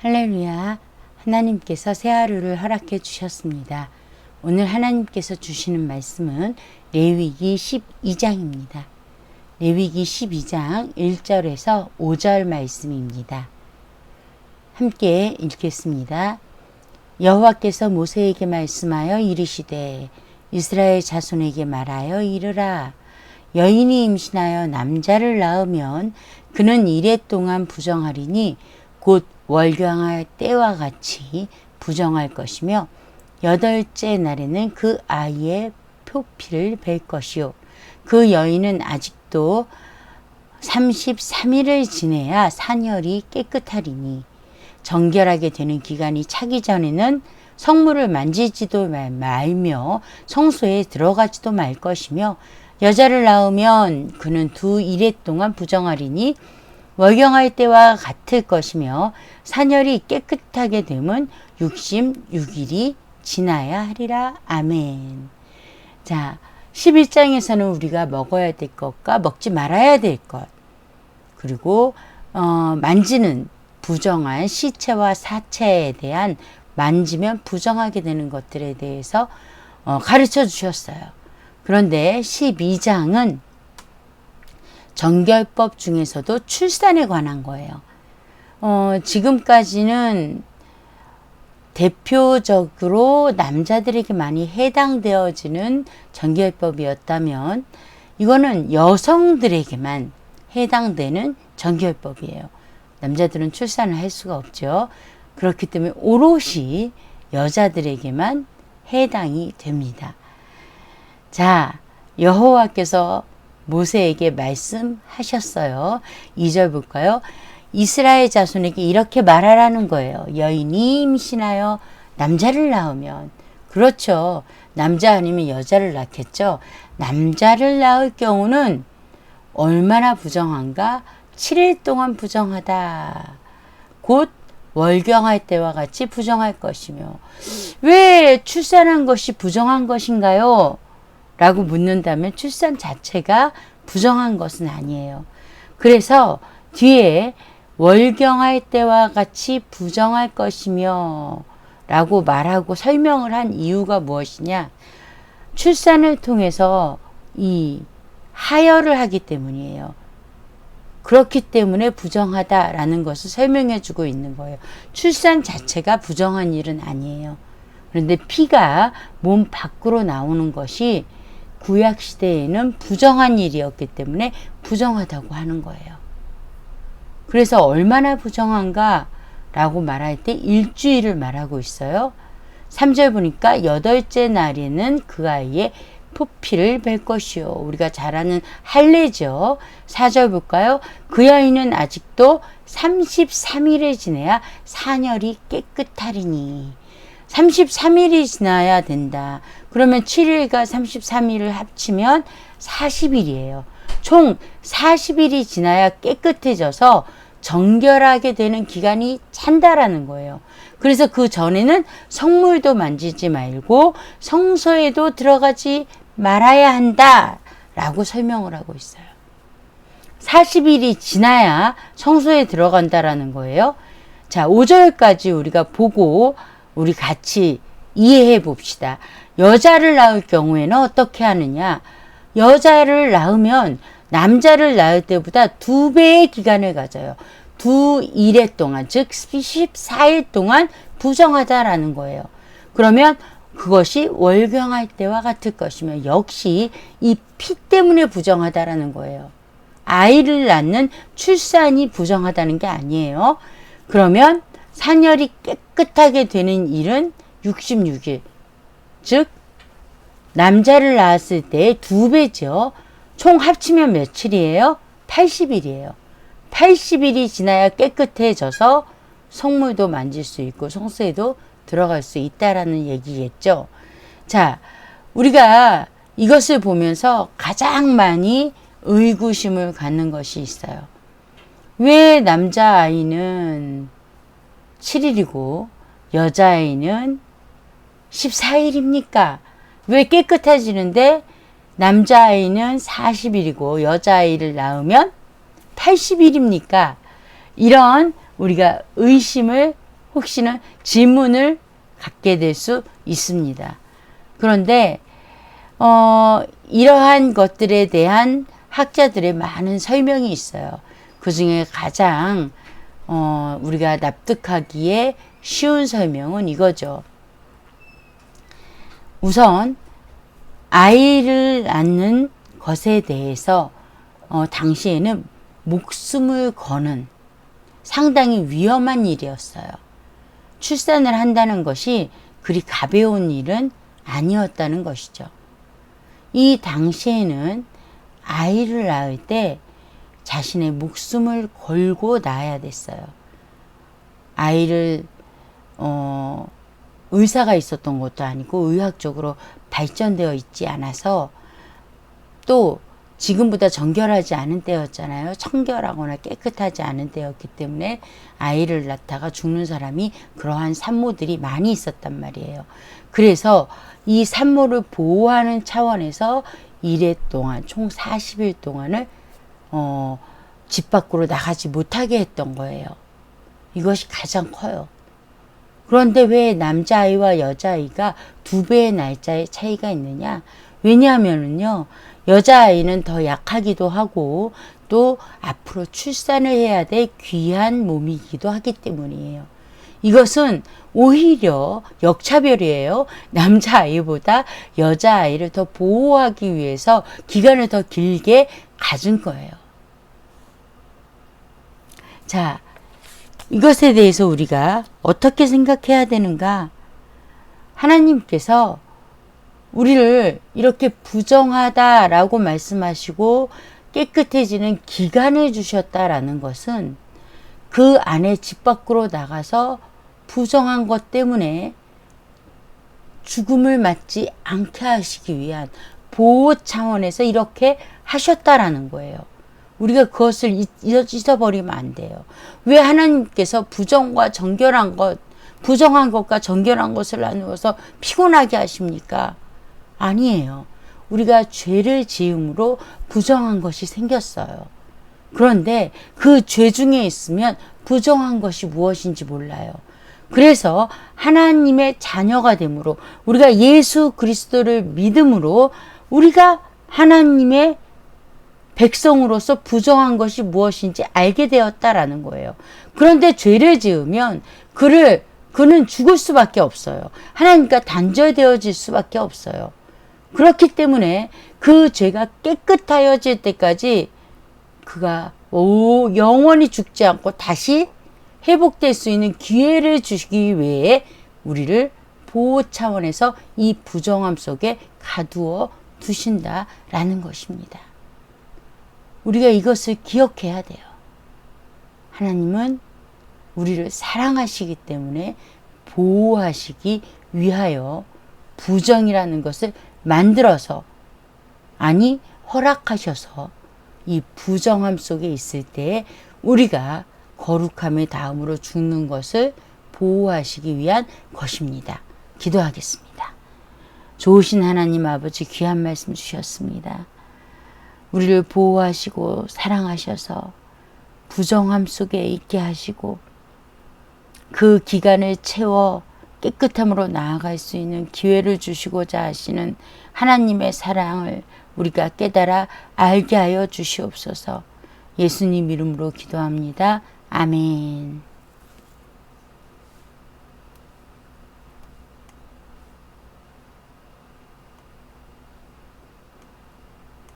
할렐루야. 하나님께서 새 하루를 허락해 주셨습니다. 오늘 하나님께서 주시는 말씀은 레위기 12장입니다. 레위기 12장 1절에서 5절 말씀입니다. 함께 읽겠습니다. 여호와께서 모세에게 말씀하여 이르시되 이스라엘 자손에게 말하여 이르라. 여인이 임신하여 남자를 낳으면 그는 이래 동안 부정하리니 곧 월경할 때와 같이 부정할 것이며 여덟째 날에는 그 아이의 표피를 벨 것이요 그 여인은 아직도 33일을 지내야 산열이 깨끗하리니 정결하게 되는 기간이 차기 전에는 성물을 만지지도 말며 성소에 들어가지도 말 것이며 여자를 낳으면 그는 두 이래 동안 부정하리니 월경할 때와 같을 것이며 산열이 깨끗하게 되면 66일이 지나야 하리라. 아멘. 자, 11장에서는 우리가 먹어야 될 것과 먹지 말아야 될 것, 그리고 만지는 부정한 시체와 사체에 대한 만지면 부정하게 되는 것들에 대해서 가르쳐 주셨어요. 그런데 12장은 정결법 중에서도 출산에 관한 거예요. 지금까지는 대표적으로 남자들에게 많이 해당되어지는 정결법이었다면 이거는 여성들에게만 해당되는 정결법이에요. 남자들은 출산을 할 수가 없죠. 그렇기 때문에 오롯이 여자들에게만 해당이 됩니다. 자, 여호와께서 모세에게 말씀하셨어요. 2절 볼까요? 이스라엘 자손에게 이렇게 말하라는 거예요. 여인이 임신하여 남자를 낳으면, 그렇죠, 남자 아니면 여자를 낳겠죠. 남자를 낳을 경우는 얼마나 부정한가? 7일 동안 부정하다. 곧 월경할 때와 같이 부정할 것이며. 왜 출산한 것이 부정한 것인가요? 라고 묻는다면 출산 자체가 부정한 것은 아니에요. 그래서 뒤에 월경할 때와 같이 부정할 것이며 라고 말하고 설명을 한 이유가 무엇이냐? 출산을 통해서 이 하혈을 하기 때문이에요. 그렇기 때문에 부정하다라는 것을 설명해 주고 있는 거예요. 출산 자체가 부정한 일은 아니에요. 그런데 피가 몸 밖으로 나오는 것이 구약시대에는 부정한 일이었기 때문에 부정하다고 하는 거예요. 그래서 얼마나 부정한가 라고 말할 때 일주일을 말하고 있어요. 3절 보니까 여덟째 날에는 그 아이의 표피를 벨 것이요. 우리가 잘 아는 할례죠. 4절 볼까요? 그 여인은 아직도 33일을 지내야 산열이 깨끗하리니. 33일이 지나야 된다. 그러면 7일과 33일을 합치면 40일이에요. 총 40일이 지나야 깨끗해져서 정결하게 되는 기간이 찬다라는 거예요. 그래서 그 전에는 성물도 만지지 말고 성소에도 들어가지 말아야 한다 라고 설명을 하고 있어요. 40일이 지나야 성소에 들어간다라는 거예요. 자, 5절까지 우리가 보고 우리 같이 이해해 봅시다. 여자를 낳을 경우에는 어떻게 하느냐? 여자를 낳으면 남자를 낳을 때보다 2배의 기간을 가져요. 2일에 동안, 즉 14일 동안 부정하다라는 거예요. 그러면 그것이 월경할 때와 같을 것이며 역시 이 피 때문에 부정하다라는 거예요. 아이를 낳는 출산이 부정하다는 게 아니에요. 그러면 산열이 깨끗하게 되는 일은 66일, 즉 남자를 낳았을 때의 2배죠. 총 합치면 며칠이에요? 80일이에요. 80일이 지나야 깨끗해져서 성물도 만질 수 있고 성소에도 들어갈 수 있다라는 얘기겠죠. 자, 우리가 이것을 보면서 가장 많이 의구심을 갖는 것이 있어요. 왜 남자아이는 7일이고 여자아이는 14일입니까? 왜 깨끗해지는데 남자아이는 40일이고 여자아이를 낳으면 80일입니까? 이런 우리가 의심을 혹시나 질문을 갖게 될 수 있습니다. 그런데 이러한 것들에 대한 학자들의 많은 설명이 있어요. 그 중에 가장 우리가 납득하기에 쉬운 설명은 이거죠. 우선 아이를 낳는 것에 대해서 당시에는 목숨을 거는 상당히 위험한 일이었어요. 출산을 한다는 것이 그리 가벼운 일은 아니었다는 것이죠. 이 당시에는 아이를 낳을 때 자신의 목숨을 걸고 낳아야 됐어요. 아이를 의사가 있었던 것도 아니고 의학적으로 발전되어 있지 않아서 또 지금보다 정결하지 않은 때였잖아요. 청결하거나 깨끗하지 않은 때였기 때문에 아이를 낳다가 죽는 사람이 그러한 산모들이 많이 있었단 말이에요. 그래서 이 산모를 보호하는 차원에서 1회 동안 총 40일 동안을 집 밖으로 나가지 못하게 했던 거예요. 이것이 가장 커요. 그런데 왜 남자아이와 여자아이가 2배의 날짜의 차이가 있느냐? 왜냐하면요, 여자아이는 더 약하기도 하고 또 앞으로 출산을 해야 될 귀한 몸이기도 하기 때문이에요. 이것은 오히려 역차별이에요. 남자아이보다 여자아이를 더 보호하기 위해서 기간을 더 길게 가진 거예요. 자, 이것에 대해서 우리가 어떻게 생각해야 되는가? 하나님께서 우리를 이렇게 부정하다라고 말씀하시고 깨끗해지는 기간을 주셨다라는 것은 그 안에 집 밖으로 나가서 부정한 것 때문에 죽음을 맞지 않게 하시기 위한 보호 차원에서 이렇게 하셨다라는 거예요. 우리가 그것을 잊어버리면 안 돼요. 왜 하나님께서 부정과 정결한 것, 부정한 것과 정결한 것을 나누어서 피곤하게 하십니까? 아니에요. 우리가 죄를 지음으로 부정한 것이 생겼어요. 그런데 그 죄 중에 있으면 부정한 것이 무엇인지 몰라요. 그래서 하나님의 자녀가 되므로 우리가 예수 그리스도를 믿음으로 우리가 하나님의 백성으로서 부정한 것이 무엇인지 알게 되었다라는 거예요. 그런데 죄를 지으면 그는 죽을 수밖에 없어요. 하나님과 단절되어질 수밖에 없어요. 그렇기 때문에 그 죄가 깨끗하여질 때까지 그가 영원히 죽지 않고 다시 회복될 수 있는 기회를 주시기 위해 우리를 보호 차원에서 이 부정함 속에 가두어 두신다라는 것입니다. 우리가 이것을 기억해야 돼요. 하나님은 우리를 사랑하시기 때문에 보호하시기 위하여 부정이라는 것을 만들어서, 아니 허락하셔서 이 부정함 속에 있을 때 우리가 거룩함의 다음으로 죽는 것을 보호하시기 위한 것입니다. 기도하겠습니다. 좋으신 하나님 아버지, 귀한 말씀 주셨습니다. 우리를 보호하시고 사랑하셔서 부정함 속에 있게 하시고 그 기간을 채워 깨끗함으로 나아갈 수 있는 기회를 주시고자 하시는 하나님의 사랑을 우리가 깨달아 알게 하여 주시옵소서. 예수님 이름으로 기도합니다. 아멘.